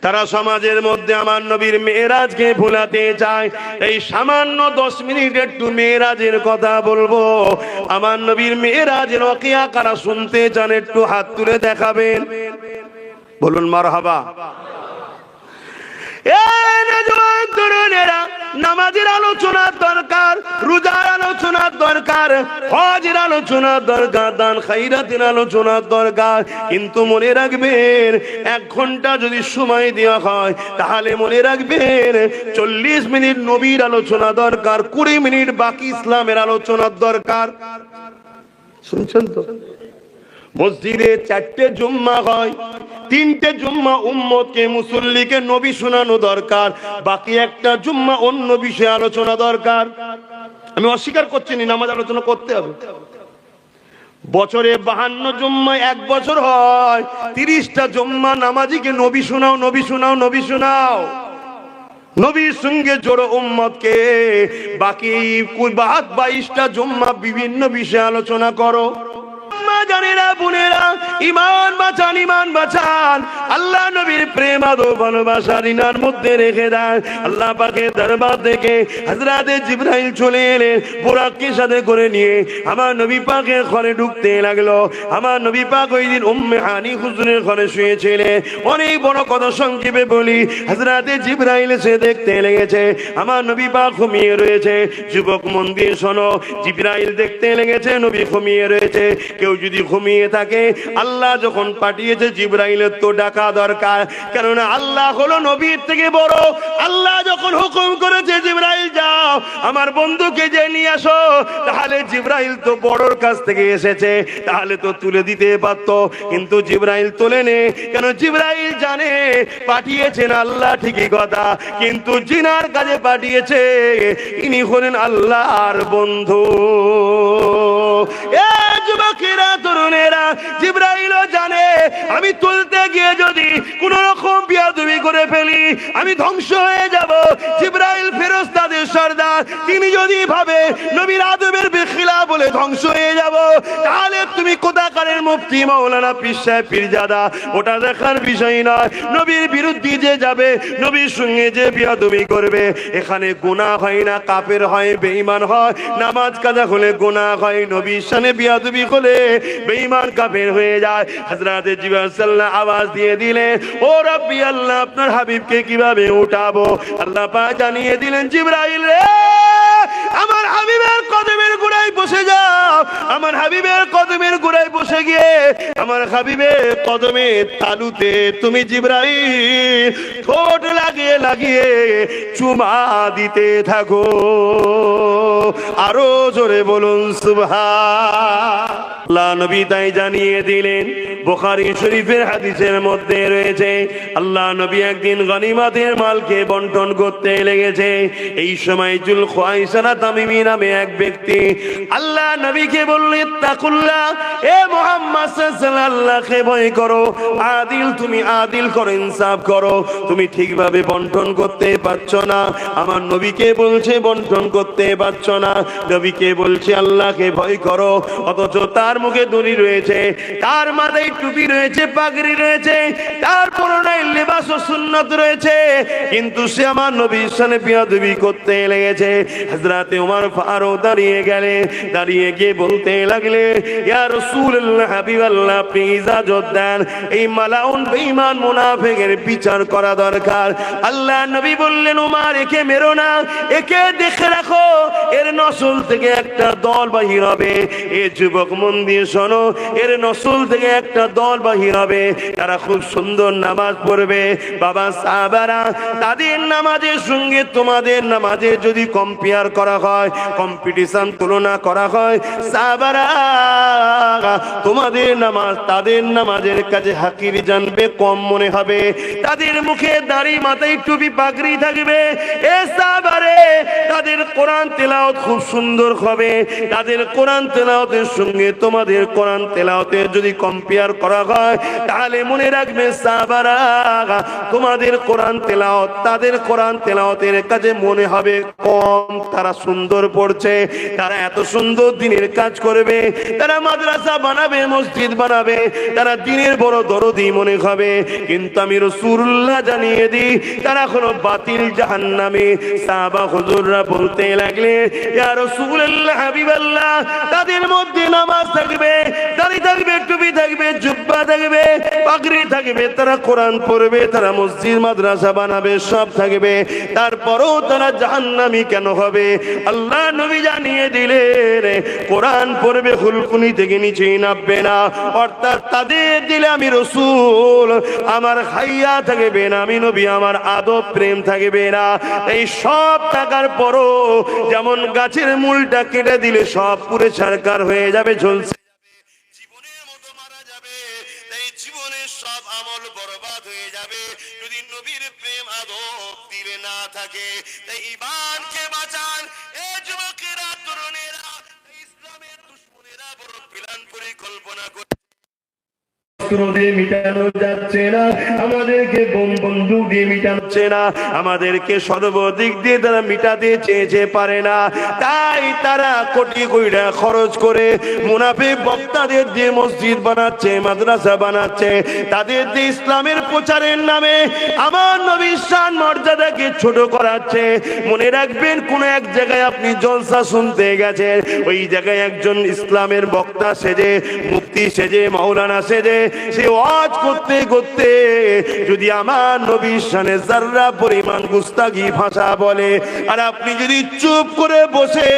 তারা সমাজের মধ্যে আমার নবীর মেরাজকে ভুলাতে চায়। এই সামান্য 10 মিনিট একটু মেরাজের কথা বলবো। আমার নবীর মেরাজের ওয়াকিয়া কারা শুনতে চান একটু হাত তুলে দেখাবেন, বলুন মারহাবা। নামাজের আলোচনার দরকার, রোজার আলোচনার দরকার, হজের আলোচনার দরকার, দান খায়রাতের আলোচনার দরকার। কিন্তু মনে রাখবেন 1 ঘন্টা যদি সময় দেওয়া হয় তাহলে মনে রাখবেন 40 মিনিট নবীর আলোচনা দরকার, 20 মিনিট বাকি ইসলামের আলোচনার দরকার। শুনছেন তো? মসজিদে 4টে জুম্মা হয়, 3টে জুম্মা উম্মতকে মুসল্লিকে নবী শোনানো দরকার, বাকি একটা জুম্মা অন্য বিষয়ে আলোচনা দরকার। আমি অস্বীকার করছি না, নামাজ আলোচনা করতে হবে। বছরে 52 জুম্মা 1 বছর হয়, 30টা জুম্মা নামাজিকে নবী শোনাও, নবী শোনাও, নবী শোনাও। নবীর সঙ্গে জোড়ো উম্মতকে, বাকি 22টা জুম্মা বিভিন্ন বিষয়ে আলোচনা করো। জানেরা বোনেরা, ইমান বাঁচান, ইমান বাঁচান। আল্লাহ নবীর প্রেম আদব ভালোবাসা দিনার মধ্যে রেখে দেন। আল্লাহ পাকের দরবার থেকে হযরতে জিবরাইল চলে এলেন বুরাককে সাথে করে নিয়ে আমার নবী পাকের ঘরে ঢুকতে লাগলো। আমার নবী পাক ওই দিন উম্মে হানি হুজুরের ঘরে শুয়েছিলেন। অনেক বড় কথা সংক্ষেপে বলি, হযরতে জিবরাইল এসে দেখতে লেগেছে আমার নবী পাক ঘুমিয়ে রয়েছে। যুবক মন দিয়ে শোনো, জিবরাইল দেখতে লেগেছে নবী ঘুমিয়ে রয়েছে। কেউ যদি ঘুমিয়ে থাকে, আল্লাহ যখন পাঠিয়েছে জিবরাইলের তো ডাকা দরকার, কেননা আল্লাহ হলো নবীর থেকে বড়। আল্লাহ যখন হুকুম করেছে জিবরাইল যাও আমার বন্ধুকে যে নিয়ে আসো, তাহলে জিবরাইল তো বড়র কাছ থেকে এসেছে, তাহলে তো তুলে দিতে পারতো, কিন্তু জিবরাইল তোলে নে। কেন? জিবরাইল জানে পাঠিয়েছেন আল্লাহ ঠিকই কথা, কিন্তু জিনার কাছে পাঠিয়েছে ইনি হলেন আল্লাহর বন্ধু। এ যুবকেরা, তরুণেরা, জিবরাইলও জানে আমি তুলতে গিয়ে যদি কোন রকম বিয়াদবি করে ফেলি আমি ধ্বংস হয়ে যাব। জিবরাইল ফেরেশতাদের সর্দার, তিনি যদি ভাবে নবীর আদবের বেখিলা বলে ধ্বংস হয়ে যাব, তাহলে তুমি কোথাকারের মুফতি মাওলানা পীর সাহেব পীরজাদা, ওটা দেখার বিষয় নয়। নবীর বিরুদ্ধে যে যাবে, নবীর সঙ্গে যে বিয়াদবি করবে, এখানে গুনাহ হয় না, কাফের হয়, বেঈমান হয়। নামাজ কাজা হলে গুনাহ হয়, নবীর সামনে বিয়াদবি হলে বেঈমান কাফের হয়ে যায়। হযরতে জিবরাইল সাল্লাল্লাহু আওয়াজ দিয়ে দিলেন, ও রাব্বি আল্লাহ, আপনার হাবিবকে কিভাবে উঠাবো? আল্লাহ পাক জানিয়ে দিলেন, জিবরাইল রে, আমার হাবিবের কদমের গোড়ায় বসে যাও। আমার হাবিবের কদমের গোড়ায় বসে গিয়ে আমার হাবিবের কদমের তালুতে তুমি জিবরাইল ঠোঁট লাগিয়ে লাগিয়ে চুমা দিতে থাকো। আরো জোরে বলুন সুবহানাল্লাহ। নবী তাই জানিয়ে দিলেন। বুখারী শরীফের হাদিসের মধ্যে রয়েছে, আল্লাহ নবী একদিন গনিমতের মালকে বন্টন করতে লেগেছে। এই সময় জুল খুয়াইসারা তামিমি নামে এক ব্যক্তি আল্লাহ নবীকে বললেন, তাকুল্লাহ, এ মুহাম্মদ সাল্লাল্লাহু আলাইহি আল্লাহকে ভয় করো, আদিল, তুমি আদিল করো, ইনসাফ করো, তুমি ঠিকভাবে বন্টন করতে পারছো না। আমার নবীকে বলছে বন্টন করতে পারছো না, নবীকে বলছে আল্লাহকে ভয় করো, অথচ তার মুখে দড়ি রয়েছে, তার মাথায় টুপি রয়েছে, পাগড়ি রয়েছে, তার পরনে লিবাস ও সুন্নাত রয়েছে, কিন্তু সে আমার নবীর সামনে বিয়াদবি করতে লেগেছে। হযরতে ওমর ফারুক দাঁড়িয়ে গেলেন, দাঁড়িয়ে গিয়ে বলতে লাগলে, ইয়া রাসূলুল্লাহ, হাবিবাল্লাহ, আপনি ইজাজত দেন, এই মালাউন বেঈমান মুনাফিকের বিচার করা দরকার। আল্লাহ নবী বললেন, ওমর, একে মেরো না, একে দেখে রাখো, এর নসল থেকে একটা দল বাহির হবে। এ যুবক মন দিয়ে শোনো, এর নসল থেকে একটা দল বাহির হবে, তারা খুব সুন্দর নামাজ পড়বে। বাবা সাহাবারা, তাদের নামাজের সঙ্গে তোমাদের নামাজের যদি কম্পেয়ার করা হয়, কম্পিটিশন তুলনা করা হয়, সাহাবারা তোমাদের নামাজ তাদের নামাজের কাছে হাকির জানবে, কম মনে হবে। তাদের মুখে দাড়ি, মাথায় টুপি, পাগড়ি থাকবে। এ সাহাবারে, তাদের কোরআন তেলাওয়াত খুব সুন্দর হবে, তাদের কোরআন তেলাওয়াতের সঙ্গে তোমার তোমাদের কোরআন তেলাওয়াতের যদি কম্পেয়ার করা হয়, তাহলে মনে রাখবে সাহাবারা, তোমাদের কোরআন তেলাওয়াত তাদের কোরআন তেলাওয়াতের কাছে মনে হবে কম। তারা সুন্দর পড়ছে, তারা এত সুন্দর দিনের কাজ করবে, তারা মাদ্রাসা বানাবে, মসজিদ বানাবে, তারা দিনের বড় দরদি মনে হবে। কিন্তু আমি রাসূলুল্লাহ জানিয়ে দিই, তারা কোনো বাতিল জাহান্নামী। সাহাবা হুজুররা বলতে লাগলেন, ইয়া রাসূলুল্লাহ, হাবিবাল্লাহ, তাদের মধ্যে নামাজ থাকবে, দাড়ি থাকবে, টুপি থাকবে, জুব্বা থাকবে, পাগড়ি থাকবে, তারা কোরআন পড়বে, তারা মসজিদ মাদ্রাসা বানাবে, সব থাকবে, তারপরও তারা জাহান্নামী কেন হবে? আল্লাহ নবী জানিয়ে দিলেন, কোরআন পড়বে, হুলকুনি থেকে নিচে নামবে না, অর্থাৎ তাদের দিলে আমি রাসূল আমার হাইয়া থাকবে না, আমি নবী আমার আদব প্রেম থাকবে না। এই সব থাকার পরও যেমন গাছের মূলটা কেটে দিলে সব পুরে ছারখার হয়ে যাবে, ঝলসে জীবনের মতো মারা যাবে, এই জীবনের সব আমল বরবাদ হয়ে যাবে যদি নবীর প্রেম আদব দিলে না থাকে। তাই ঈমানকে বাঁচান এ যুবকেরা, তরুণেরা, ইসলামের দুশমনেরা বড় প্ল্যান পরিকল্পনা করে মিটানো যাচ্ছে না, আমাদেরকে বোম বন্দুক দিয়ে মিটাচ্ছে না, আমাদেরকে সর্বদিক দিয়ে তারা মিটাতে চেয়েছে, পারে না। তাই তারা কোটি কোটি টাকা খরচ করে মুনাফিক বক্তাদের দিয়ে মসজিদ বানাচ্ছে, মাদ্রাসা বানাচ্ছে, তাদের দিয়ে ইসলামের প্রচারের নামে আমার নবীর শান মর্যাদাকে ছোট করাচ্ছে। মনে রাখবেন, কোন এক জায়গায় আপনি জলসা শুনতে গেছেন, ওই জায়গায় একজন ইসলামের বক্তা সেজে, মুফতি সেজে, মাওলানা সেজে, সে ওয়াজ করতে করতে যদি আমার নবীর শানে যাররা পরিমাণ গুস্তাখি ভাষা বলে, আর আপনি যদি চুপ করে বসে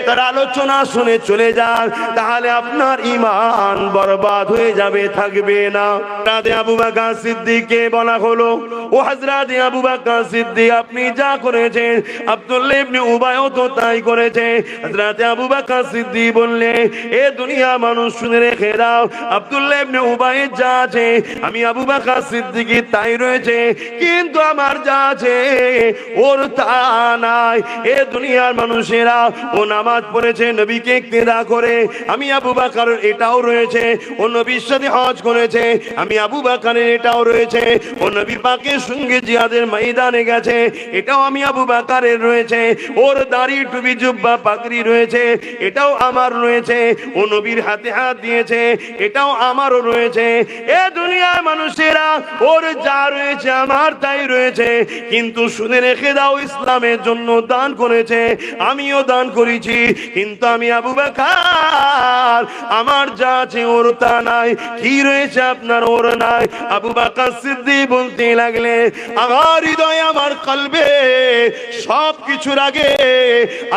তার আলোচনা শুনে চলে যান, তাহলে আপনার ঈমান বরবাদ হয়ে যাবে, থাকবে না। হযরত আবু বকর সিদ্দিককে বলা হলো, ও হযরত আবু বকর সিদ্দিক, আপনি যা করেছেন আব্দুল্লাহ ইবনে উবাইও তো তাই করেছে। হযরত আবু বকর সিদ্দিক বললেন, এ দুনিয়া মানুষ শুনে রেখে দাও, আব্দুল্লাহ ইবনে উবাই যা আছে আমি আবু বকর সিদ্দিকী তাই রয়েছে, কিন্তু আমার যা আছে ওর তা নাই। এ দুনিয়ার মানুষেরা, ও নামাজ পড়েছে, নবীকে ইক্তেদা করে, আমি আবু বকর এটাও রয়েছে, ও নবীর সাথে হজ করেছে, আমি আবু বকরের এটাও রয়েছে, ও নবী পাকের সঙ্গে জিহাদের ময়দানে গেছে, এটাও আমি আবু বকরের রয়েছে, ওর দাড়ি টুপি জুব্বা পাগড়ি রয়েছে, এটাও আমার রয়েছে, ও নবীর হাতে হাত দিয়েছে, এটাও আমারও রয়েছে। এ দুনিয়ার মানুষেরা, ওর যা রয়েছে আমার তাই রয়েছে, কিন্তু শুনে রেখে দাও, ইসলামের জন্য দান করেছে, আমিও দান করেছি, কিন্তু আমি আবু বকর আমার যা আছে ওর তা নাই। কি রয়েছে আপনার, ওর নাই। আবু বকর সিদ্দিক বলতে লাগলে, আমার হৃদয়ে, আমার কলবে সব কিছুর আগে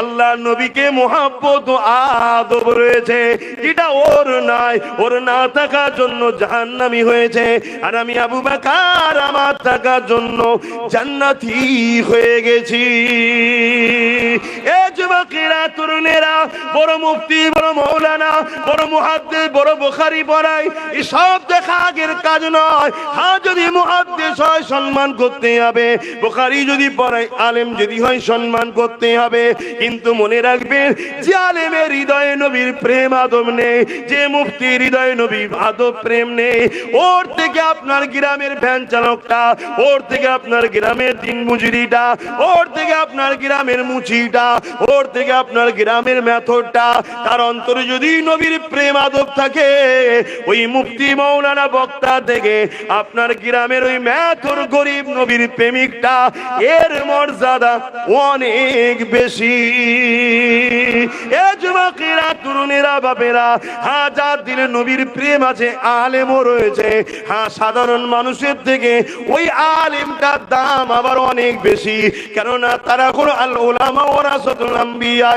আল্লাহ নবীকে মুহাব্বত ও আদব রয়েছে, যেটা ওর নাই। ওর না থাকার জন্য জাহান্নামী হয়েছে, আর আমি আবু বকর আমার থাকার জন্য জান্নাতি হয়ে গেছি। এ যুবকেরা, তরুণেরা, বড় মুফতি, বড় মাওলানা, বড় মুহাদ্দিস, বড় বুখারী পড়ায়, এসব দেখা আগের কাজ নয়। হ্যাঁ, যদি মুহাদ্দিস হয় সম্মান করতে হবে, বুখারী যদি পড়ায়, আলেম যদি হয় সম্মান করতে হবে, কিন্তু মনে রাখবেন, যে আলেমের হৃদয়ে নবীর প্রেম আদব নেই, যে মুফতির হৃদয়ে নবীর আদব প্রেম নেই, ওর থেকে আপনার গ্রামের ভ্যান চালকটা, ওর থেকে আপনার গ্রামের দিন মজুরিটা, ওর থেকে আপনার গ্রামের মুচিটা, ওর থেকে আপনার গ্রামের মেথরটা, তার অন্তরে যদি নবীর প্রেম আদব থাকে, ওই মুফতি মাওলানা বক্তা থেকে আপনার গ্রামের ওই মেথর গরিব নবীর প্রেমিকটা, এর মর্যাদা অনেক বেশি। এ যুবকেরা, তরুণেরা, বাপেরা, হাজার দিলে নবীর প্রেম আছে, আলেমও রয়েছে। হ্যাঁ, সাধারণ মানুষের থেকে ওই আলেমটার দাম আবার অনেক বেশি, কেননা তারা হলো আল উলামা ওয়ারাসাতুল আম্বিয়া,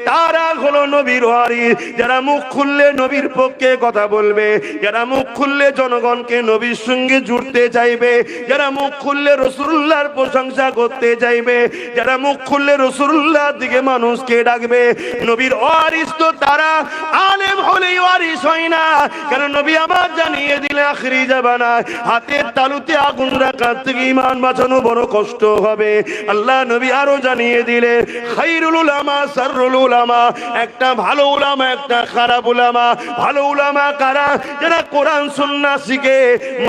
তারা হলো নবীর ওয়ারিস, যারা মুখ খুললে নবীর পক্ষে কথা বলবে, যারা মুখ খুললে জনগণকে নবীর সঙ্গে জুড়তে চাইবে, যারা মুখ খুললে রাসূলুল্লাহর প্রশংসা করতে চাইবে, যারা মুখ খুললে রাসূলুল্লাহর দিকে মানুষকে ডাকবে। নবীর ওয়ারিস তো তো তারা আলেম হলেই ওয়ারিস হয় না। কারণ নবী আমার জানিয়ে দিলে আখিরি জামানায় হাতের তালুতে আগুন রাখার থেকে ঈমান বাঁচানো বড় কষ্ট হবে। আল্লাহ নবী আরো জানিয়ে দিলে খায়রুল উলামা শাররুল উলামা, একটা ভালো উলামা একটা খারাপ উলামা। ভালো উলামা কারা? যারা কোরআন সুন্নাহ শিখে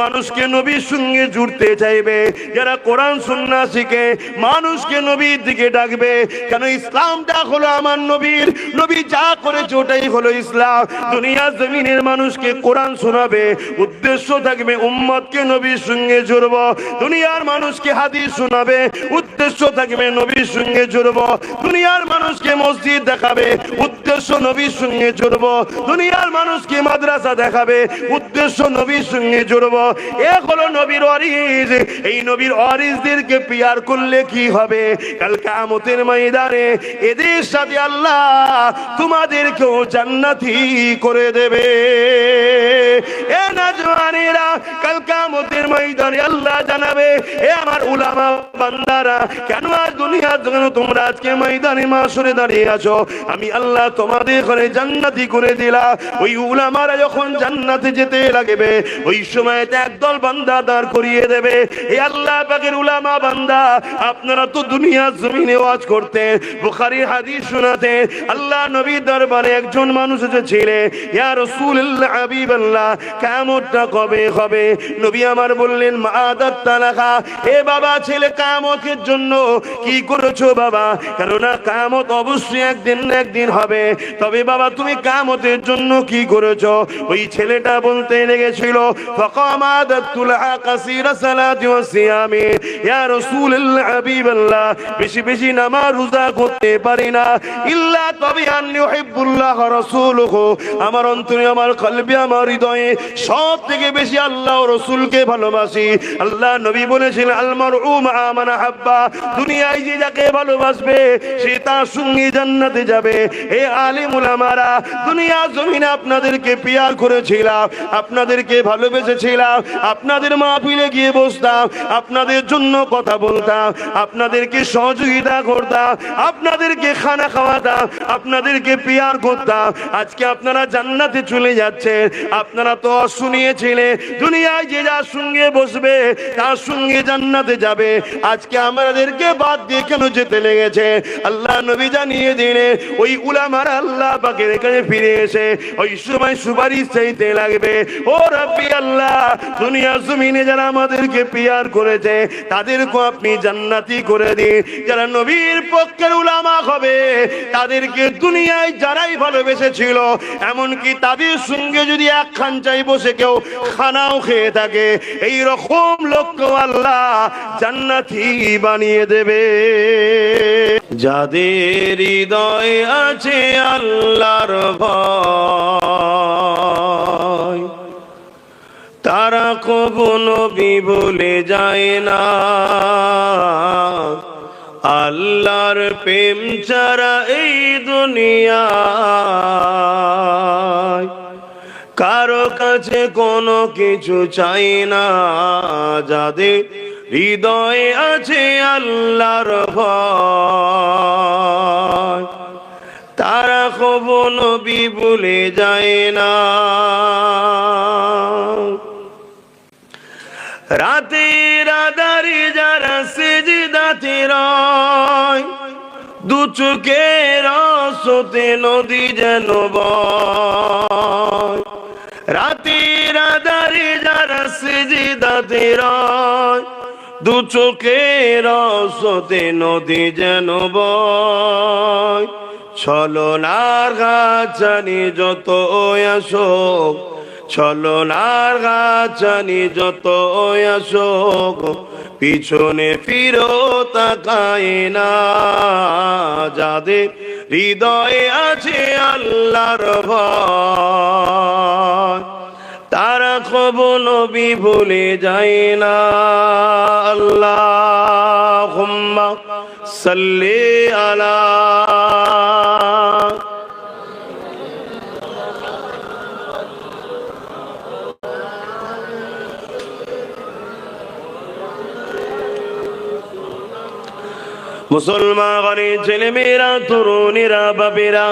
মানুষকে নবীর সঙ্গে জুড়তে চাইবে, যারা কোরআন সুন্নাহ শিখে মানুষকে নবীর দিকে ডাকবে। কেন ইসলামটা হলো আমার নবীর, নবী যা করেছে ওটাই হলো ইসলাম। দুনিয়ার জমিনের মানুষকে কোরআন শোনাবে, উদ্দেশ্য থাকবে উম্মতকে নবীর সঙ্গে জুড়ব। দুনিয়ার মানুষকে হাদিস শোনাবে, উদ্দেশ্য থাকবে নবীর সঙ্গে জুড়ব। দুনিয়ার মানুষকে মসজিদ দেখাবে, উদ্দেশ্য নবীর সঙ্গে জুড়ব। দুনিয়ার মানুষকে মাদ্রাসা দেখাবে, উদ্দেশ্য নবীর সঙ্গে জুড়ব। এ হলো নবীর ওয়ারিস। এই নবীর ওয়ারিসদেরকে পিয়ার করলে কি হবে? কাল কিয়ামতের ময়দানে এদের সাথে আল্লাহ তোমাদেরকেও জান্নাতি করে দেবে। এ নওজওয়ানেরা, কাল কিয়ামতের ময়দানে আল্লাহ জানাবে, এ আমার উলামা বান্দারা, কেন আজ দুনিয়ার জন্য তোমরা আজকে ময়দানে মাশরে দাঁড়িয়ে আছো? আমি আল্লাহ তোমাদের ঘরে জান্নাতি করে দিলাম। ওই উলামারা যখন জান্নাতে যেতে লাগবে, ওই সময় একদল বান্দা দাঁড় করিয়ে দেবে। এই আল্লাহ পাকের উলামা বান্দা, আপনারা তো দুনিয়ার জমিনে ওয়াজ করতেন, বুখারী হাদিস শোনাতেন। আল্লাহ নবীর দরবারে একজন মানুষ এসেছিলেন, ইয়া রাসূলুল্লাহ হাবিবাল্লাহ, কিয়ামতটা কবে হবে? নবী আমার বললেন, মাআদাত তালাকা, এ বাবা ছেলে কিয়ামতের জন্য কি করেছো বাবা? কেননা কিয়ামত অবশ্যই একদিন না একদিন হবে, তবে বাবা তুমি কিয়ামতের জন্য কি করেছো? ওই ছেলেটা বলতে লেগেছিল, ফাকামাদাতুল কাসীরা সালাতি ওয়া সিয়ামি, ইয়া রাসূলুল্লাহ হাবিবাল্লাহ, বেশি বেশি নামাজ রোজা করতে পারি না, ইল্লা তবে আন্নী উহিব্বুল্লাহ ওয়া রাসূলুহু, আমার অন্তরে আমার কলবে আমার হৃদয়ে সব থেকে বেশি আল্লাহ ও রাসূলকে ভালোবাসি। আল্লাহ নবী বলেছিলেন, আল মারউ মা মান হাব্বা, দুনিয়ায় যে যাকে ভালোবাসবে সে তার সঙ্গে জান্নাতে যাবে। হে আলেম উলামারা, দুনিয়া জমিনে আপনাদেরকে পিয়ার করেছিলাম, আপনাদেরকে ভালোবেসেছিলাম, আপনাদের মাহফিলে গিয়ে বসতাম, আপনাদের জন্য কথা বলতাম, আপনাদেরকে সহযোগিতা করতাম, আপনাদেরকে খানা খাওয়াতাম, আপনাদেরকে পিয়ার করতাম। আজকে আপনারা জান্নাতে চলে যাচ্ছেন, আপনারা তো শুনিয়েছিলেন দুনিয়ায় যে যার সঙ্গে বসবে তার সঙ্গে জান্নাতে যাবে। আজকে আমাদেরকে বাদ দিয়ে কেন যেতে লেগেছে? আল্লাহ নবী জানিয়ে দিলেন, ওই উলামারা আল্লাহ পাকের কাছে ফিরে এসে ওই সময় সুপারিশ চাইতে লাগবে, ও রাব্বি আল্লাহ, দুনিয়ার জমিনে যারা আমাদেরকে পিয়ার করেছে তাদেরকে আপনি জান্নাতি করে দিন। যারা নবীর পক্ষের উলামা হবে তাদেরকে দুনিয়ায় যারাই ভালোবেসেছিল, এমনকি তাদের সঙ্গে যদি এক খাঞ্চায় বসে কেউ খানাও খেয়ে থাকে, এই রকম লোককে আল্লাহ জান্নাতি বানিয়ে দেবে। যাদের হৃদয়ে আছে আল্লাহর ভয়, তারা কবু নবী বলে যায় না। আল্লাহর প্রেম ছাড়া এই দুনিয়ায় কারো কাছে কোনো কিছু চাই না। যাদের হৃদয়ে আছে আল্লাহর ভয়, তারা কবু নবী ভুলে যায় না। রাতের আঁধারে যারা সিজদাতে রয়, দু চোখের আঁসুতে নদী যেন বয়। রাতের আঁধারে যারা সিজদাতে রয়, দু চোখের আঁসুতে নদী যেন বয়। ছলনার গাছানি যত আসুক, ছলনার গাছানি যত আসুক, পিছনে ফিরো তাকায় না। যাদের হৃদয়ে আছে আল্লাহর ভয়, তারা কবু নবী ভুলে যায় না। আল্লাহুম্মা সাল্লি আলা মুসলমান ঘরে ছেলে মেয়েরা, তরুণীরা, বাবেরা,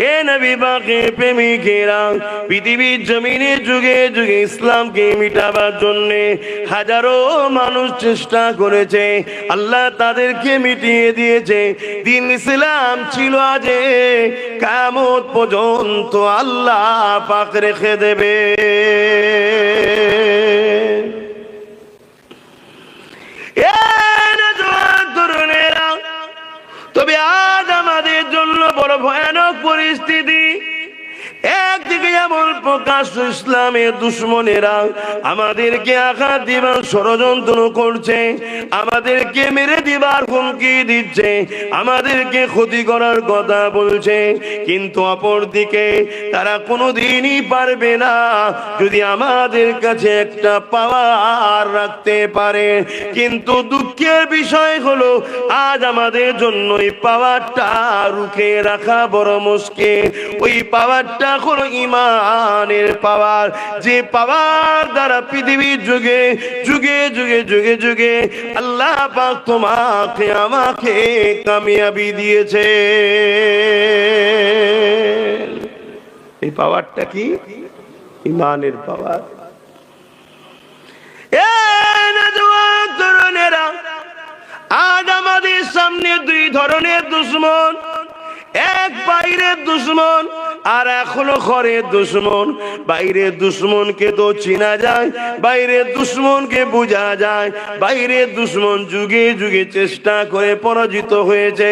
এ নবী পাকের প্রেমিকেরা, পৃথিবীর জমিনে যুগে যুগে ইসলামকে মিটাবার জন্য হাজারো মানুষ চেষ্টা করেছে, আল্লাহ তাদেরকে মিটিয়ে দিয়েছে। দিন ইসলাম ছিল আজ কিয়ামত পর্যন্ত আল্লাহ পাক রেখে দেবে। তবে আজ আমাদের জন্য বড় ভয়ানক পরিস্থিতি। একদিকে এমন প্রকাশ্য ইসলামের দুশ্মনেরা আমাদেরকে আঘাত দিবার ষড়যন্ত্র করছে, আমাদেরকে মেরে দিবার হুমকি দিচ্ছে, আমাদেরকে ক্ষতি করার কথা বলছে, কিন্তু অপরদিকে তারা কোনোদিনই পারবে না যদি আমাদের কাছে একটা পাওয়ার রাখতে পারে। কিন্তু দুঃখের বিষয় হলো আজ আমাদের জন্য এই পাওয়ারটা রুখে রাখা বড় মুশকিল। ওই পাওয়ারটা হলো ঈমানের পাওয়ার, যে পাওয়ার দ্বারা পৃথিবীর যুগে যুগে যুগে যুগে যুগে আল্লাহ পাক তোমাকে আমাকে কামিয়াবি দিয়েছে। এই পাওয়ারটা কি? ঈমানের পাওয়ার। আজ আমাদের সামনে দুই ধরনের দুশ্মন, এক বাইরের দুশ্মন আর এখনো ঘরের দুশ্মন। বাইরের দুশ্মনকে তো চেনা যায়, বাইরের দুশ্মনকে বোঝা যায়, বাইরের দুশ্মন যুগে যুগে চেষ্টা করে পরাজিত হয়েছে।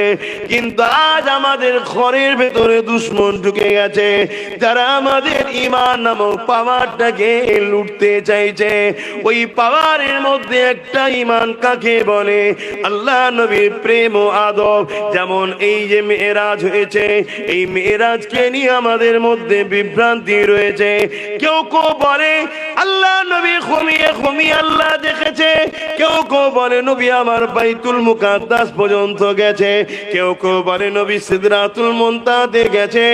কিন্তু আজ আমাদের ঘরের ভেতরে দুশ্মন ঢুকে গেছে, যারা আমাদের ঈমান নামক পাওয়ারটাকে লুটতে চাইছে। ওই পাওয়ারের মধ্যে একটা ঈমান কাকে বলে? আল্লাহ নবীর প্রেম ও আদব। যেমন এই যে মেরাজ হয়েছে, এই মেরাজকে নিয়ে আমাদের মধ্যে বিভ্রান্তি রয়েছে। কেউ কেউ বলে আল্লাহ নবী ঘুমিয়ে ঘুমিয়ে আল্লাহ দেখেছে, কেউ কেউ বলে নবী আমার বাইতুল মুকাদ্দাস পর্যন্ত গেছে, কেউ কেউ বলে নবী সিদরাতুল মুনতাহাতে গেছে,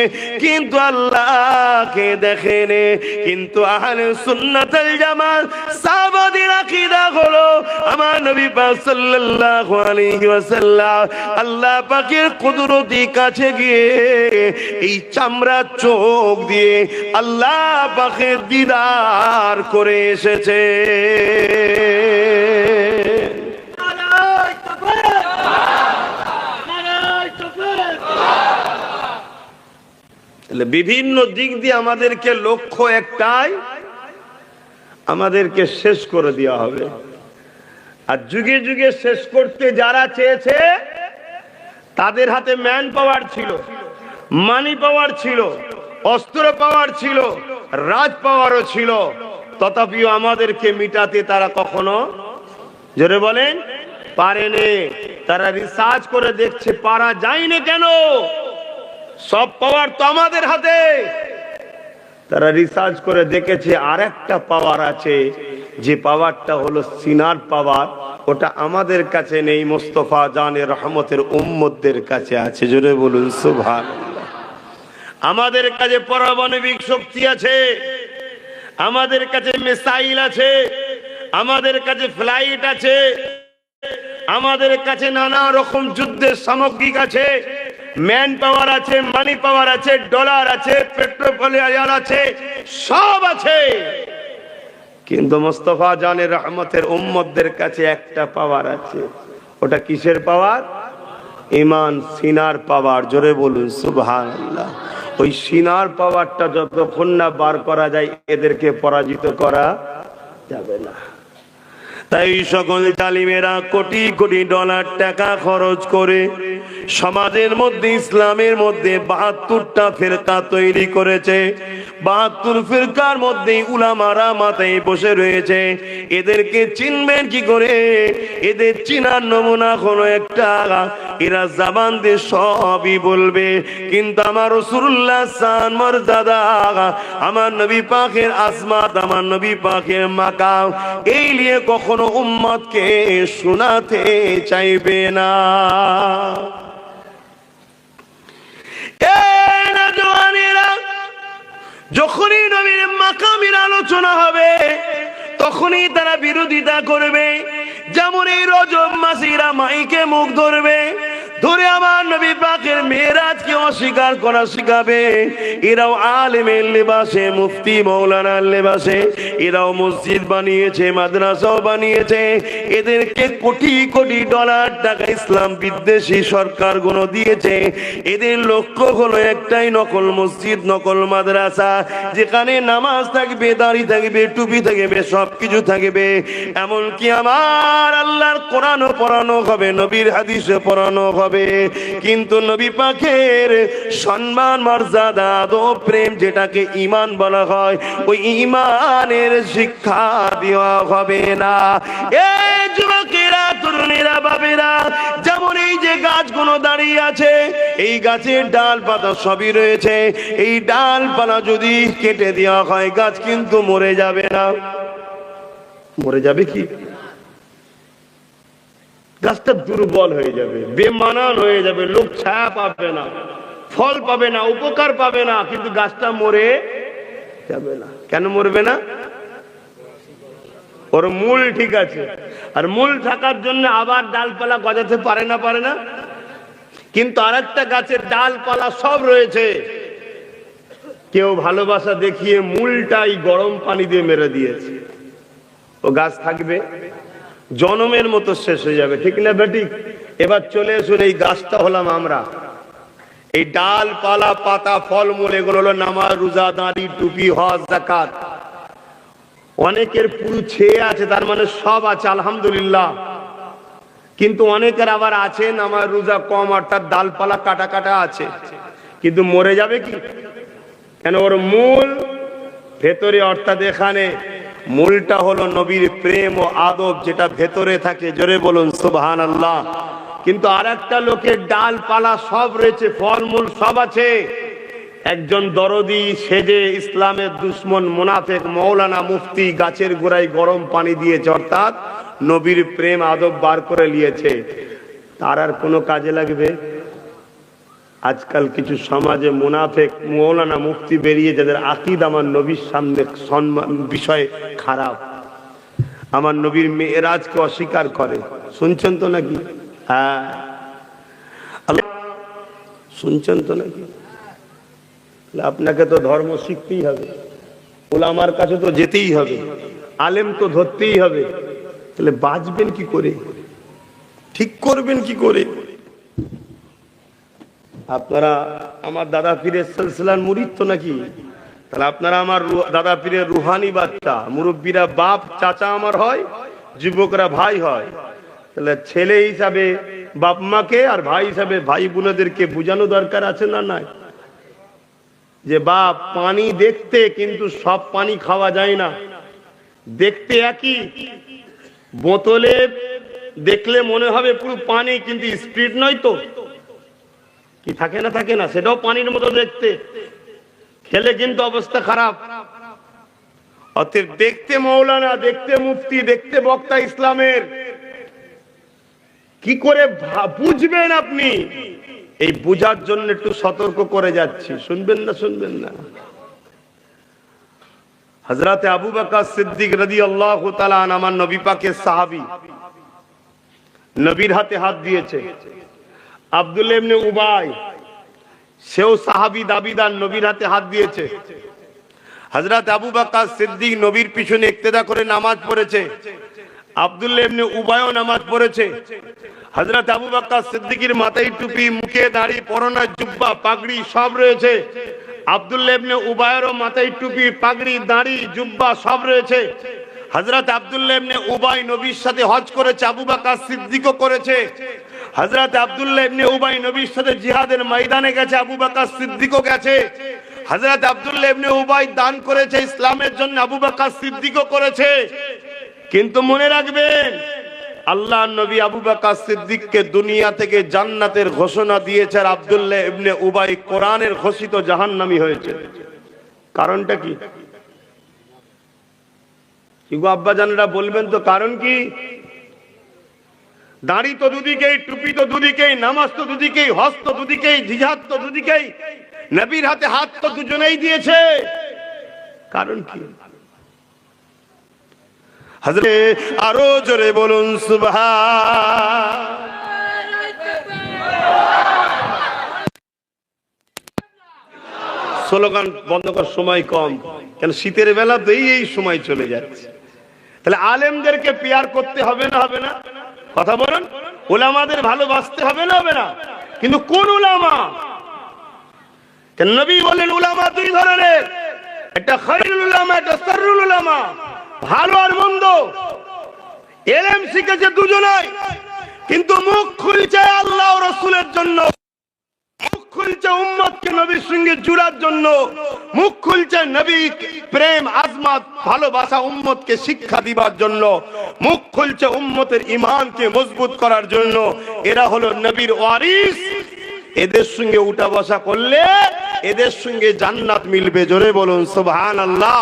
কিন্তু আল্লাহকে দেখেনি। কিন্তু আহলে সুন্নাত ওয়াল জামাত সাহাবাদের আকীদা হলো আমার নবী পাক সাল্লাল্লাহু আলাইহি ওয়াসাল্লাম আল্লাহ পাকের কুদরতি কাছে গিয়ে এই চামড়া চোখ দিয়ে আল্লাহ পাকের দিদার করে এসেছে। বিভিন্ন দিক দিয়ে আমাদেরকে লক্ষ্য একটাই, আমাদেরকে শেষ করে দেওয়া হবে। আর যুগে যুগে শেষ করতে যারা চেয়েছে তাদের হাতে ম্যান পাওয়ার ছিল, মানি পাওয়ার ছিল, অস্ত্র পাওয়ার ছিল, রাজ পাওয়ারও ছিল, তথাপিও আমাদেরকে মিটাতে তারা কখনো, জোরে বলেন, পারেনি। তারা রিসার্চ করে দেখছে পারা যায়নি কেন, সব পাওয়ার তো আমাদের হাতে। তারা রিসার্চ করে দেখেছে আর একটা পাওয়ার আছে, যে পাওয়ারটা হলো সিনার পাওয়ার, ওটা আমাদের কাছে নেই, মুস্তাফা জানে রহমতের উম্মতদের কাছে আছে। জোরে বলুন সুবহানাল্লাহ। আমাদের কাছে পারমাণবিক শক্তি আছে, আমাদের কাছে মিসাইল আছে, আমাদের কাছে ফ্লাইট আছে, আমাদের কাছে নানা রকম যুদ্ধের সামগ্রী আছে, ম্যান পাওয়ার আছে, মানি পাওয়ার আছে, ডলার আছে, পেট্রোলিয়াম আছে, সব আছে। কিন্তু মুস্তাফা জানে রহমতের উম্মতদের কাছে একটা পাওয়ার আছে। ওটা কিসের পাওয়ার? ঈমান, সিনার পাওয়ার। জোরে বলুন সুবহানাল্লাহ। ওই সিনার পাওয়ারটা যতক্ষণ না বার করা যায় এদেরকে পরাজিত করা যাবে না। তাই সকল জালিমেরা কোটি কোটি ডলার টাকা খরচ করে সমাজের মধ্যে, ইসলামের মধ্যে ৭২টা ফিরকা তৈরি করেছে। ৭২ ফিরকার মধ্যে উলামারা মাথায় বসে রয়েছে। এদেরকে চিনবেন কি করে? এদের চিনার নমুনা হলো একটা, এরা জবান দিয়ে সবই বলবে, কিন্তু আমার রাসূলুল্লাহ শান মর্যাদা, আমার নবী পাকের আজমাত, আমার নবী পাকের মাকাম, এই নিয়ে কখনো উম্মতকে শোনাতে চাইবে না। যখনই নবীর মাকামের আলোচনা হবে তখনই তারা বিরোধিতা করবে। যেমন এই রজব মাসে এরা মাইকে মুখ ধরবে, ধরে আমার নবী পাকের মেরাজকে অস্বীকার করা শিখাবে। এরাও আলেমের লেবাসে, মুফতি মৌলানার লেবাসে, এরাও মসজিদ বানিয়েছে, মাদ্রাসাও বানিয়েছে। এদেরকে কোটি কোটি ডলার টাকা ইসলাম বিদ্বেষী সরকারগুলো দিয়েছে। এদের লক্ষ্য হলো একটাই, নকল মসজিদ, নকল মাদ্রাসা, যেখানে নামাজ থাকবে, দাড়ি থাকবে, টুপি থাকবে, সবকিছু থাকবে। এমনকি আমার আল্লাহর কোরআনও পড়ানো হবে, নবীর হাদিসও পড়ানো হবে, কিন্তু নবী পাকের সম্মান, মর্যাদা, আদব, প্রেম, যেটাকে ঈমান বলা হয়, ওই ঈমানের শিক্ষা দেওয়া হবে না। এই যুবকেরা, তরুণেরা, বাবেরা, যেমন এই যে গাছগুলো দাঁড়িয়ে আছে, এই গাছের ডাল পাতা সবই রয়েছে। এই ডালপালা যদি কেটে দেওয়া হয়, গাছ কিন্তু মরে যাবে না। মরে যাবে কি? গাছটা দুর্বল হয়ে যাবে, বেমানান হয়ে যাবে, লোক ছায়া পাবে না, ফল পাবে না, উপকার পাবে না, কিন্তু গাছটা মরে যাবে না। কেন মরবে না? ওর মূল ঠিক আছে। আর মূল থাকার জন্য আবার ডালপালা গজাতে পারে না, পারে না। কিন্তু আরেকটা গাছের ডালপালা সব রয়েছে, কেউ ভালোবাসা দেখিয়ে মূলটাই গরম পানি দিয়ে মেরে দিয়েছে, ও গাছ থাকবে? জনমের মতো শেষ হয়ে যাবে, ঠিক না বেঠিক? এবার চলে আসুন, এই গাছটা হলাম আমরা। এই ডালপালা, পাতা, ফলমূল, এগুলো হলো নামাজ, রোজা, দাঁড়ি, টুপি, হজ, যাকাত। অনেকের পুরো ছেয়ে আছে, তার মানে সব আছে, আলহামদুলিল্লাহ। কিন্তু অনেকের আবার আছে নামাজ রোজা কম, অর্থাৎ ডালপালা কাটা কাটা আছে, কিন্তু মরে যাবে কি? কেন? ওর মূল ভেতরে, অর্থাৎ এখানে মূলটা হলো নবীর প্রেম ও আদব, যেটা ভেতরে থাকে। জোরে বলুন সুবহানাল্লাহ। কিন্তু আর একটা লোকের ডালপালা সব রয়েছে, ফলমূল সব আছে, একজন দরদি সেজে ইসলামের দুশ্মন, মুনাফিক, মৌলানা, মুফতি গাছের গোড়ায় গরম পানি দিয়েছে, অর্থাৎ নবীর প্রেম আদব বার করে নিয়েছে। তার আর কোনো কাজে লাগবে? আজকাল কিছু সমাজে মুনাফিক, মৌলানা, মুফতি বেরিয়ে, যাদের আকীদা আমার নবীর সামনে সম্মান বিষয় খারাপ, আমার নবীর মেরাজকে অস্বীকার করে। শুনছেন তো নাকি? হ্যাঁ, শুনছেন তো নাকি? আপনাকে তো ধর্ম শিখতেই হবে, ওলামার কাছে তো যেতেই হবে, আলেম তো ধরতেই হবে। তাহলে বাঁচবেন কি করে? ঠিক করবেন কি করে? আপনারা আমার দাদা পীরের সিলসিলার মুরিদ তো নাকি? তাহলে আপনারা আমার দাদা পীরের রুহানি বাচ্চা। মুরব্বীরা বাপ, চাচা আমার হয়, যুবকরা ভাই হয়। তাহলে ছেলে হিসাবে বাপ মাকে, আর ভাই হিসাবে ভাই বোনেদেরকে বোঝানো দরকার আছে না নাই? যে বাপ, পানি দেখতে, কিন্তু সব পানি খাওয়া যায় না। দেখতে একই, বোতলে দেখলে মনে হবে পুরো পানি, কিন্তু স্পিড নয় তো, কি থাকে না, থাকে না, সেটাও পানির মতো দেখতে, খেলে কিন্তু অবস্থা খারাপ। অতএব দেখতে মৌলানা, দেখতে মুফতি, দেখতে বক্তা ইসলামের, কি করে বুঝবেন আপনি? এই বুঝার জন্য একটু সতর্ক করে যাচ্ছি, শুনবেন না? শুনবেন না? হযরতে আবু বকর সিদ্দিক রাদিয়াল্লাহু তাআলা আনহু, আমার নবী পাকের সাহাবী, নবীর হাতে হাত দিয়েছে। আব্দুল্লাহ ইবনে উবাই, সেও সাহাবী দাবিদার, নবীর হাতে হাত দিয়েছে। হযরত আবু বকর সিদ্দিক নবীর পিছনে ইক্তেদা করে নামাজ পড়েছে। আব্দুল্লাহ ইবনে উবাইও নামাজ পড়েছে। হযরত আবু বকর সিদ্দিকের মাথায় টুপি, মুখে দাড়ি, পরনে জুব্বা, পাগড়ি সব রয়েছে। আব্দুল্লাহ ইবনে উবাইয়েরও মাথায় টুপি, পাগড়ি, দাড়ি, জুব্বা সব রয়েছে। হযরত আব্দুল্লাহ ইবনে উবাই নবীর সাথে হজ করেছে, আবু বকর সিদ্দিকও করেছে। হযরত আব্দুল্লাহ ইবনে উবাই নবীর সাথে জিহাদের ময়দানে গেছে, আবু বকর সিদ্দিকও গেছে। হযরত আব্দুল্লাহ ইবনে উবাই দান করেছে ইসলামের জন্য, আবু বকর সিদ্দিকও করেছে। কিন্তু মনে রাখবেন, আল্লাহর নবী আবু বকর সিদ্দিককে দুনিয়া থেকে জান্নাতের ঘোষণা দিয়েছে, আর আব্দুল্লাহ ইবনে উবাই কোরআনের ঘোষিত জাহান্নামী হয়েছে। কারণটা কি? কি গো আব্বা জানেরা, বলবেন তো কারণ কি? দাড়ি তো দুদিকেই, টুপি তো দুদিকেই, নামাজ তো দুদিকেই, হজ তো দুদিকেই, জিহাদ তো দুদিকেই, নবীর হাতে হাত তো দুজনেই দিয়েছে। কারণ কি? হযরত আরো জোরে বলুন সুবহান। স্লোগান বন্ধ করার সময় কম, কেন শীতের বেলা তো এই সময় চলে যাচ্ছে। তাহলে আলেমদেরকে পিয়ার করতে হবে না হবে না? কথা বলুন। উলামাদের ভালোবাসতে হবে না হবে না? কিন্তু কোন উলামা? কেন নবী বলেন উলামা দুই ধরনের, একটা খায়রুল উলামা, একটা শাররুল উলামা। ভালো আর মন্দ ইলম শিখেছে দুজনাই, কিন্তু মুখ খুলছে আল্লাহ ও রাসূলের জন্য, মুখ খুলছে উম্মতকে নবীর সঙ্গে জুড়ার জন্য, মুখ খুলছে নবী প্রেম আজমত ভালোবাসা উম্মতকে শিক্ষা দিবার জন্য, মুখ খুলছে উম্মতের ঈমানকে মজবুত করার জন্য। এরা হলো নবীর ওয়ারিস। এদের সঙ্গে উঠা বসা করলে এদের সঙ্গে জান্নাত মিলবে। জোরে বলুন সুবহানাল্লাহ।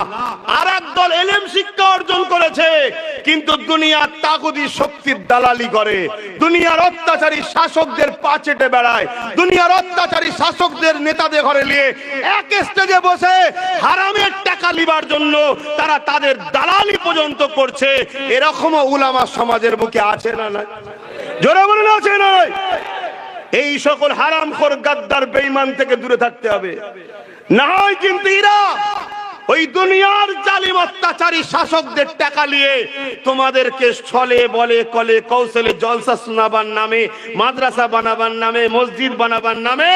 আর একদল ইলম শিক্ষা অর্জন করেছে, কিন্তু দুনিয়ার তাগুতি শক্তির দালালি করে, দুনিয়ার অত্যাচারী শাসকদের পা চেটে বেড়ায়, দুনিয়ার অত্যাচারী শাসকদের নেতাদের ঘরে নিয়ে এক স্টেজে বসে হারামের টাকা লিবার জন্য তারা তাদের দালালি পর্যন্ত করছে। এরকমও উলামা সমাজের বুকে আছে না না? জোরে বলুন আছে না? এই সকল হারামখোর গাদ্দার বেঈমান থেকে দূরে থাকতে হবে, না হয় কিন্তু এরা ওই দুনিয়ার জালিম অত্যাচারী শাসকদের টাকা নিয়ে তোমাদেরকে ছলে বলে কলে কৌশলে জলসা শোনাবার নামে, মাদ্রাসা বানাবার নামে, মসজিদ বানাবার নামে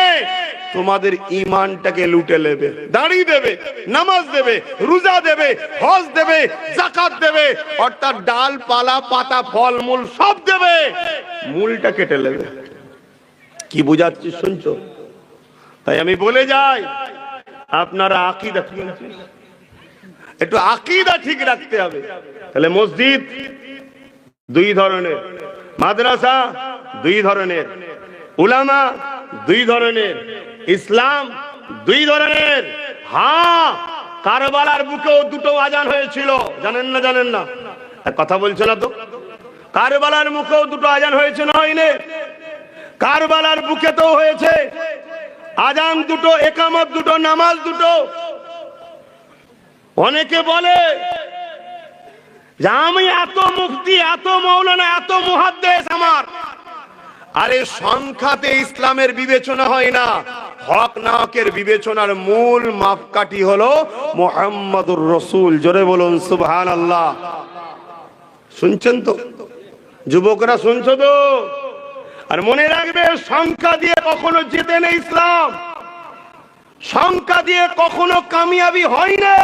তোমাদের ঈমানটাকে লুটে নেবে। দাড়ি দেবে, নামাজ দেবে, রোজা দেবে, হজ দেবে, যাকাত দেবে, অর্থাৎ ডাল পালা পাতা ফল মূল সব দেবে, মূলটা কেটে নেবে। কি বুঝাচ্ছি শুনছো? তাই আমি বলে যাই, আপনারা আকীদা ঠিক আছে, একটু আকীদা ঠিক রাখতে হবে। তাহলে মসজিদ দুই ধরনের, মাদ্রাসা দুই ধরনের, উলামা দুই ধরনের, ইসলাম দুই ধরনের। হ্যাঁ, কারবালার বুকেও দুটো আজান হয়েছিল, জানেন না? জানেন না? কথা বলছে না তো? কারবালার মুখেও দুটো আজান হয়েছে না হয়নি? কারবালার বুকে তো হয়েছে আজান দুটো, একামত দুটো, নামাজ দুটো। অনেকে বলে যে আমি এত মুফতি, এত মাওলানা, এত মুহাদ্দিস আমার। আরে সংখ্যাতে ইসলামের বিবেচনা হয় না, হক না হকের বিবেচনার মূল মাপকাঠি হলো মুহাম্মাদুর রাসূল। জোরে বলুন সুবহানাল্লাহ। শুনছেন তো যুবকরা? শুনছো তো? আর মনে রাখবে, সংখ্যা দিয়ে কখনো জেতে নেই ইসলাম, সংখ্যা দিয়ে কখনো কামিয়াবি হয় না।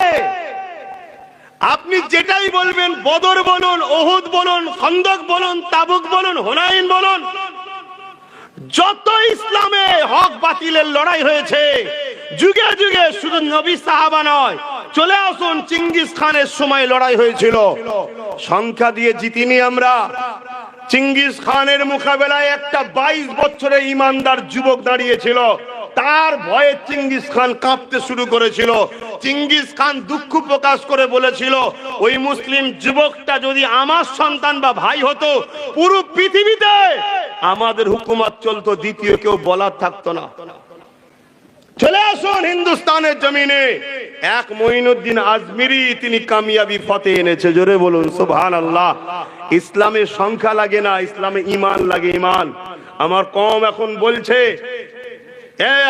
আপনি যেটাই বলবেন, বদর বলুন, উহুদ বলুন, খন্দক বলুন, তাবুক বলুন, হুনাইন বলুন, যত ইসলামে হক বাতিলের লড়াই হয়েছে যুগে যুগে, শুধু নবী সাহাবা নয়, চলে আসুন চিঙ্গিস খানের সময় লড়াই হয়েছিল, সংখ্যা দিয়ে জিতিনি আমরা। চিঙ্গিস খানের মোকাবেলায় একটা 22 বছরের ইমানদার যুবক দাঁড়িয়েছিল, তার ভয়ে চিঙ্গিস খান কাঁপতে শুরু করেছিল। চিঙ্গিস খান দুঃখ প্রকাশ করে বলেছিল, ওই মুসলিম যুবকটা যদি আমার সন্তান বা ভাই হতো, পুরো পৃথিবীতে আমাদের হুকুমত চলতো, দ্বিতীয় কেউ বলার থাকতো না। চলে আসুন হিন্দুস্তানের জমিনে, এক মঈনুদ্দিন আজমিরি তিনি কামিয়াবি ফতে এনেছে। জোরে বলুন সুবহানাল্লাহ। ইসলামে সংখ্যা লাগে না, ইসলামে ঈমান লাগে, ঈমান। আমার কম এখন বলছে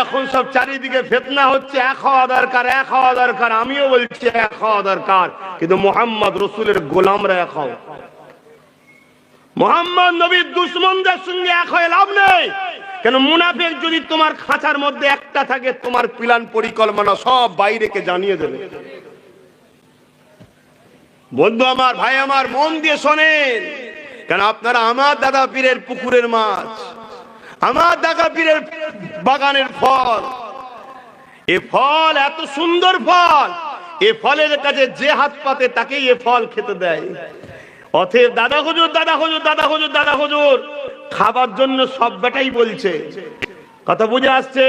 এখন সব চারিদিকে ফিতনা হচ্ছে, এক হওয়া দরকার, এক হওয়া দরকার। আমিও বলছি এক হওয়া দরকার, কিন্তু মুহাম্মদ রাসূলের গোলামরা এক হও। মুহাম্মদ নবীর দুশমনদের সঙ্গে এক হয়ে লাভ নেই। কেন? মুনাফিক যদি তোমার খাঁচার মধ্যে একটা থাকে, তোমার প্ল্যান পরিকল্পনা সব বাইরেকে জানিয়ে দেবে। বন্ধু আমার, ভাই আমার, মন দিয়ে শোনেন, কেন আপনারা আমার দাদা পীরের পুকুরের মাছ, আমার দাদা পীরের বাগানের ফল। এ ফল এত সুন্দর ফল, এ ফলের কাছে যে হাত পাতে তাকেই এ ফল খেতে দেয়। অতএব দাদা হুজুর, দাদা হুজুর, দাদা হুজুর, দাদা হুজুর খাবার জন্য সব বেটাই বলছে, কথা বুঝে আসছে?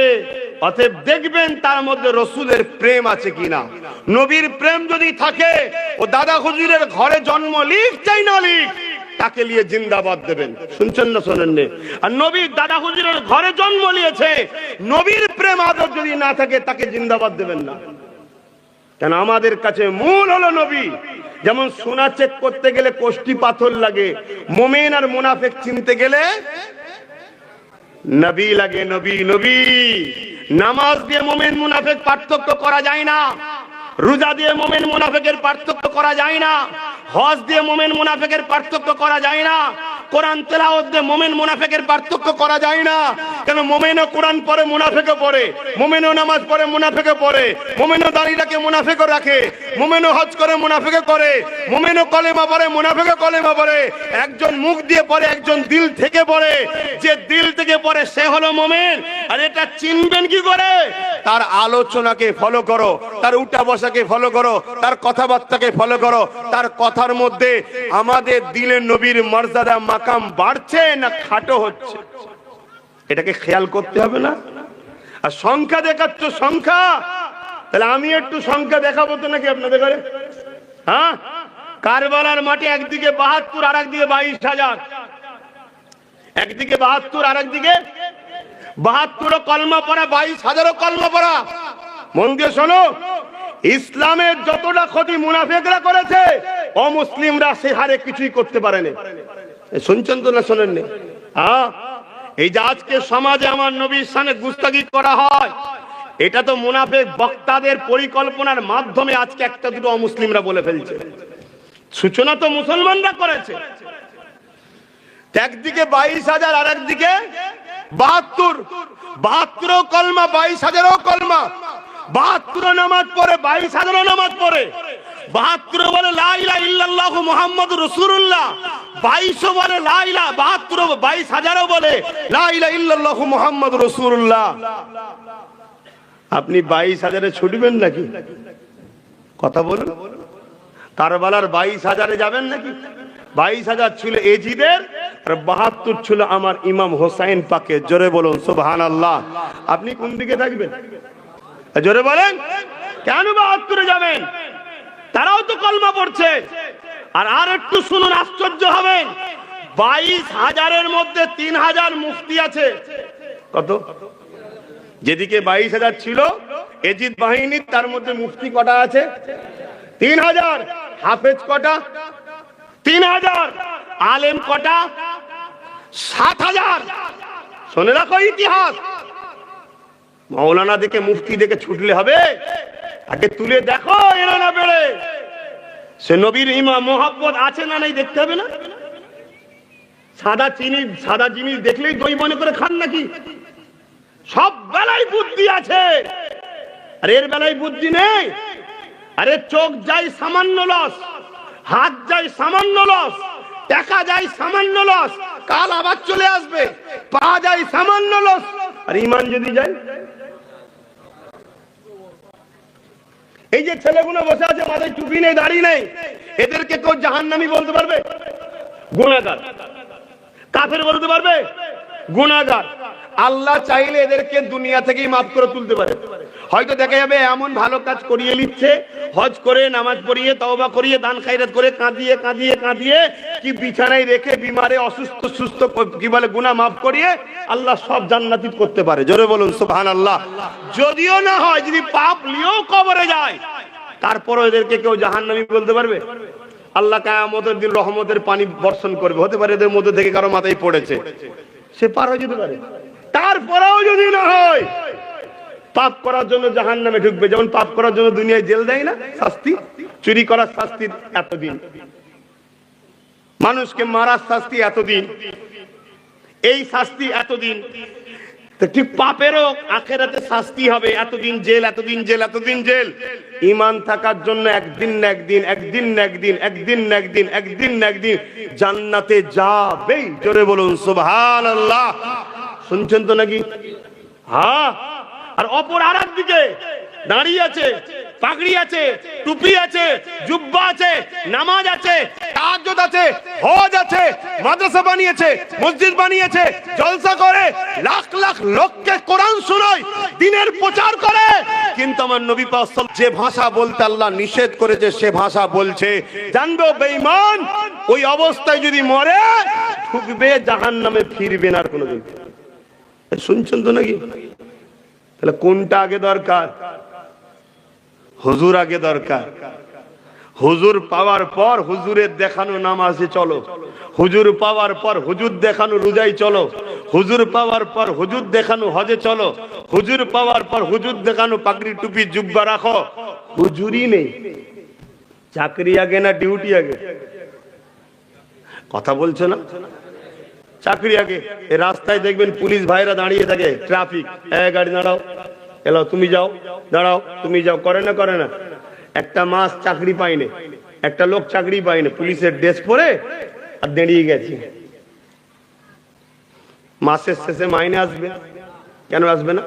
অতএব দেখবেন তার মধ্যে রসুলের প্রেম আছে কিনা। নবীর প্রেম যদি থাকে, ও দাদা হুজুরের ঘরে জন্ম লিখ চাই না লিখ, তাকে নিয়ে জিন্দাবাদ দেবেন। শুনছেন না শোনেননি? আর নবীর দাদা হুজুরের ঘরে জন্ম নিয়েছে, নবীর প্রেম আদর যদি না থাকে, তাকে জিন্দাবাদ দেবেন না। কেন? আমাদের কাছে মূল হলো নবী। যেমন সোনা চেক করতে গেলে কোষ্টি পাথর লাগে, মুমিন আর মুনাফিক চিনতে গেলে নবী লাগে, নবী। নবী নামাজ দিয়ে মুমিন মুনাফিক পার্থক্য করা যায় না, রোজা দিয়ে মুমিন মুনাফিকের পার্থক্য করা যায় না, হজ দিয়ে মুমিন মুনাফিকের পার্থক্য করা যায় না, কোরআন তেলাওয়াত দিয়ে মুমিন মুনাফিকের পার্থক্য করা যায় না। কেন? মুমিনও কোরআন পড়ে, মুনাফিকও পড়ে, মুমিনও নামাজ পড়ে, মুনাফিকও পড়ে, মুমিনও দাড়িটাকে মুনাফিকও রাখে, মুমিনও হজ করে, মুনাফিকও করে, মুমিনও কলেমা পড়ে, মুনাফিকও কলেমা পড়ে। একজন মুখ দিয়ে পড়ে, একজন দিল থেকে পড়ে। যে দিল থেকে পড়ে সে হলো মুমিন। আর এটা চিনবেন কি করে? তার আলোচনাকে ফলো করো, তার উঠা বসাকে ফলো করো, তার কথাবার্তাকে ফলো করো। তার কথার মধ্যে আমাদের দিলে নবীর মর্যাদা মাকাম বাড়ছে না খাটো হচ্ছে, এটাকে খেয়াল করতে হবে না? আর সংখ্যা দেখাচ্ছ, সংখ্যা, তাহলে আমি একটু সংখ্যা দেখাবো তো নাকি আপনাদের ঘরে? হ্যাঁ, কারবালার মাটি একদিকে ৭২ আর একদিকে ২২,০০০, একদিকে ৭২ আর একদিকে ৭২ কলমা পড়া, ২২,০০০ কলমা পড়া। মন দিয়ে শোনো, ইসলামের যতটা ক্ষতি মুনাফিকরা করেছে অমুসলিমরা সে হারে কিছুই করতে পারেনি। শুনছেন তো না শোনেননি? হ্যাঁ, এই যে আজকে সমাজে আমার নবীর শানে গুস্তাগি করা হয়, এটা তো মুনাফিক বক্তাদের পরিকল্পনার মাধ্যমে আজকে একটা দুটো অমুসলিমরা বলে ফেলছে। সূচনা তো মুসলমানরা করেছে। একদিকে ২২,০০০ আর একদিকে ৭২, ৭২ কলমা, ২২,০০০ কলমা, ৭২ নামাজ পড়ে, ২২,০০০ নামাজ পড়ে। ৭২ বলে লা ইলাহা ইল্লাল্লাহু মুহাম্মাদুর রাসূলুল্লাহ, ২২ বলে লা ইলাহা, ৭২ ২২,০০০ বলে লা ইলাহা ইল্লাল্লাহু মুহাম্মাদুর রাসূলুল্লাহ। আপনি ২২,০০০ ছুটবেন নাকি? কথা বলুন। কারবালার ২২,০০০ যাবেন নাকি? ২২,০০০ ছিল এজিদের, আর ৭২ ছিল আমার ইমাম হোসাইন পাকে। জোরে বলুন সুবহানাল্লাহ। আপনি কোন দিকে থাকবেন? জোরে বলেন। কেন ৭২ যাবেন? তারাও তো কলমা পড়ছে। আর একটু শুনুন, আশ্চর্য হবেন, ২২,০০০ মধ্যে ৩,০০০ মুফতি আছে। কত? যেদিকে ২২,০০০ ছিল এজিদ বাহিনী, তার মধ্যে মুফতি কটা আছে? ৩,০০০। হাফেজ কটা? ৩,০০০। আলেম কটা? ৭,০০০। শুনে রাখো ইতিহাস। মাওলানা দেখে, মুফতি দেখে ছুটলে হবে? আগে তুলে দেখো এরা না বেড়ে। সে নবীর ইমাম মোহাব্বত আছে না নাই দেখতে হবে না? সাদা চিনি, সাদা জিনিস দেখলেই দই মনে করে খান নাকি? সব বেলায় বুদ্ধি আছে, আর এর বেলায় বুদ্ধি নেই। আরে চোখ যায় সামান্য লস, হাত যায় সামান্য লস, টাকা যায় সামান্য লস, কাল আবার চলে আসবে। পা যায় সামান্য লস, আর ঈমান যদি যায়। এই যে ছেলেগুলো বসে আছে, মাথায় টুপি নেই, দাড়ি নেই, এদেরকে কেউ জাহান্নামী বলতে পারবে? গুনাহগার। কাফের বলতে পারবে? গুনাহগার। আল্লাহ চাইলে এদেরকে দুনিয়া থেকেই মাফ করে তুলতে পারে। হয়তো দেখা যাবে এমন ভালো কাজ করিয়ে নিচ্ছে, হজ করে, নামাজ পড়িয়ে, তওবা করিয়ে, দান খায়রাত করে, কাঁদিয়ে কাঁদিয়ে কাঁদিয়ে কি বিছানায় রেখে, বিমারে অসুস্থ সুস্থ কি বলে গুনাহ মাফ করিয়ে আল্লাহ সব জান্নাতি করতে পারে। জোরে বলুন সুবহানাল্লাহ। যদিও না হয়, যদি পাপ নিয়েও কবরে যায়, তারপরও এদেরকে কেউ জাহান্নামী বলতে পারবে? আল্লাহ কিয়ামতের দিন রহমতের পানি বর্ষণ করবে। হতে পারে এদের মধ্যে থেকে কারো মাথায় পড়েছে, সে পার হয়ে যেতে পারে। তারপরেও যদি না হয়, পাপ করার জন্য জাহান্নামে ঢুকবে। যেমন পাপ করার জন্য দুনিয়ায় জেল দেয় না শাস্তি, চুরি করার শাস্তি এতদিন, মানুষকে মারার শাস্তি এতদিন, এই শাস্তি এতদিন, ঠিক পাপেরও আখিরাতে শাস্তি হবে। এতদিন জেল, এতদিন জেল, এতদিন জেল। ঈমান থাকার জন্য একদিন না একদিন, একদিন না একদিন, একদিন না একদিন, একদিন না একদিন জান্নাতে যাবেই। জোরে বলুন সুবহানাল্লাহ। শুনছেন তো নাকি? হ্যাঁ। আর অপর আরেক দিকে দাঁড়িয়ে আছে, পাগড়ি আছে, টুপি আছে, জুব্বা আছে, নামাজ আছে, তাহাজ্জুদ আছে, হজ আছে, মাদ্রাসা বানিয়েছে, মসজিদ বানিয়েছে, জলসা করে, লাখ লাখ লোককে কোরআন শোনায়, দ্বীনের প্রচার করে। কিন্তু আমার নবী পাক যে ভাষা বলতে আল্লাহ নিষেধ করেছে সে ভাষা বলছে। জানবে বেঈমান ওই অবস্থায় যদি মরে, ঢুকবে জাহান্নামে, ফিরবে না আর কোনোদিন। শুনছেন তো নাকি? তাহলে কোনটা আগে দরকার? হুজুর আগে দরকার। হুজুর পাওয়ার পর হুজুরের দেখানো নামাজে চলো, হুজুর পাওয়ার পর হুজুর দেখানো রোজায় চলো, হুজুর পাওয়ার পর হুজুর দেখানো হজে চলো, হুজুর পাওয়ার পর হুজুর দেখানো পাগড়ি টুপি জুব্বা রাখো। হুজুরই নেই, চাকরি আগে না ডিউটি আগে? কথা বলছে না? চাকরি আগে। এই রাস্তায় দেখবেন পুলিশ ভাইরা দাঁড়িয়ে থাকে, ট্রাফিক, গাড়ি দাঁড়াও, এলো তুমি যাও, দাঁড়াও তুমি যাও, করে না করে না? একটা মাস চাকরি পাইনি, একটা লোক চাকরি পাইনি, পুলিশের ড্রেস পরে আর দাঁড়িয়ে গেছে। মাসের শেষে মাইনে আসবে, কেন আসবে না?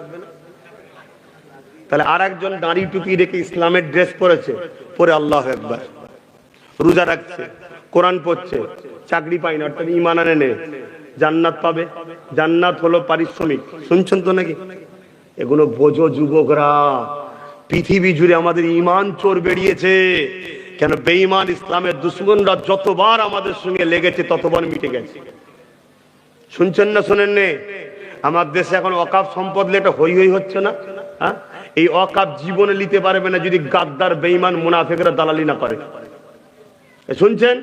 তাহলে আর একজন দাঁড়ি টুপি রেখে ইসলামের ড্রেস পরেছে, পরে আল্লাহু আকবার, রোজা রাখছে, কোরআন পড়ছে, চাকরি পায় না, অর্থাৎ ঈমান আনে নেই, জান্নাত পাবে। জান্নাত হলো পারিশ্রমিক। শুনছেন তো নাকি? এগুলো বোঝো যুবকরা, পৃথিবী জুড়ে আমাদের ঈমান চোর বেরিয়েছে। কেন? বেঈমান ইসলামের দুশমনরা যতবার আমাদের সঙ্গে লেগেছে ততবার মিটে গেছে। শুনছেন না শোনেন নে? আমার দেশে এখন ওয়াকাফ সম্পদ নিয়ে একটা হই হই হচ্ছে না? হ্যাঁ, এই ওয়াকাফ জীবনে নিতে পারবে না যদি গাদ্দার বেঈমান মুনাফিকরা দালালি না করে। শুনছেন?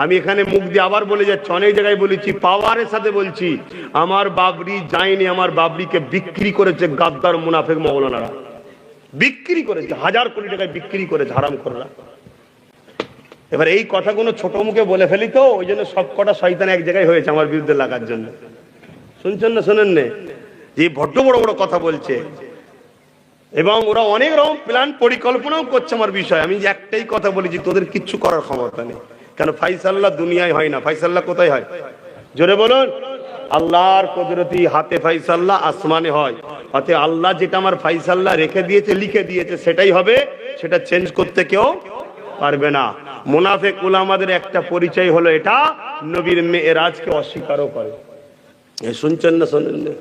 আমি এখানে মুখ দিয়ে আবার বলে যাচ্ছি, অনেক জায়গায় বলেছি, পাওয়ারের সাথে বলছি, আমার বাবরি যায়নি, আমার বাবরিকে বিক্রি করেছে গাদ্দার মুনাফিক মাওলানারা, বিক্রি করেছে, 1000 কোটি টাকায় বিক্রি করেছে হারামখোররা। এবার এই কথাগুলো ছোট মুখে বলে ফেলি তো, ওই জন্য সব কটা শয়তান এক জায়গায় হয়েছে আমার বিরুদ্ধে লাগার জন্য। শুনছেন না শোনেন না? যে বড্ড বড় বড় কথা বলছে, এবং ওরা অনেক রকম প্ল্যান পরিকল্পনাও করছে আমার বিষয়। আমি একটাই কথা বলেছি, তোদের কিচ্ছু করার ক্ষমতা নেই। কেন? ফাইসাল্লাহ দুনিয়ায় হয় না, ফাইসাল্লাহ কোথায় হয়? জোরে বলুন। আল্লাহর কুদরতি হাতে ফাইসাল্লাহ আসমানে হয়। অতএব আল্লাহ যেটা আমার ফাইসাল্লাহ রেখে দিয়েছে, লিখে দিয়েছে, সেটাই হবে, সেটা চেঞ্জ করতে কেউ পারবে না। মুনাফিক উলামাদের একটা পরিচয় হলো এটা, নবীর মেরাজকে অস্বীকারও করে। শুনছেন না শোনেন না?